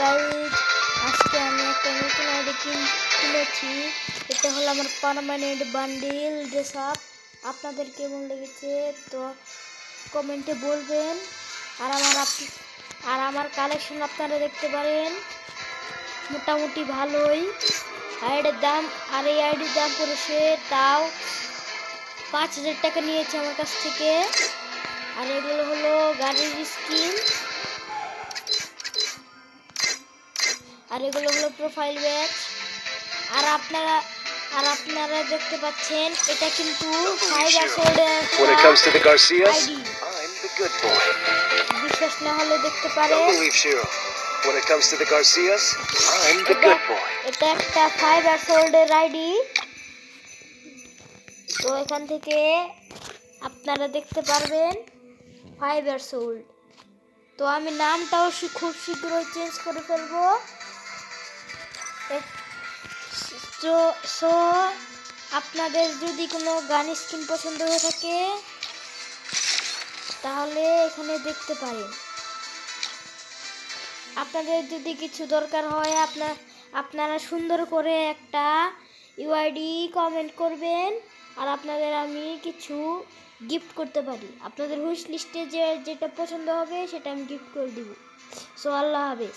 Guys, আজকে আমি একটা নতুন আইডি কিনেছি। এটা হলো আমার পার্মানেন্ট বান্ডিল ড্রেস আপ। আপনাদের কেমন লেগেছে তো কমেন্টে বলবেন। আর আমার কালেকশন আপনারা দেখতে পারেন, মোটামুটি ভালোই। এই আইডির দাম পড়েছে তাও 5,000 টাকা নিয়েছে আমার কাছ থেকে। আর এগুলো হলো গাড়ির স্কিন, আর এগুলো হলো প্রোফাইল ব্যাচ। আর আপনারা দেখতে পাচ্ছেন এটা কিন্তু 5 years old আইডি। বিশ্বাস না হলে দেখতে পারেন। এটা একটা 5 years old আইডি। তো এখান থেকে আপনারা দেখতে পারবেন 5 years old। তো আমি নামটাও খুব শীঘ্রই চেঞ্জ করে ফেলবো। সো আপনাদের যদি কোনো গান স্কিন পছন্দ হয়ে থাকে তাহলে এখানে দেখতে পারেন। আপনাদের যদি কিছু দরকার হয় আপনারা সুন্দর করে একটা ইউআইডি কমেন্ট করবেন, আর আপনাদের আমি কিছু গিফট করতে পারি। আপনাদের উইশ লিস্টে যেটা পছন্দ হবে সেটা আমি গিফট করে দিব। সো আল্লাহ হাফেজ।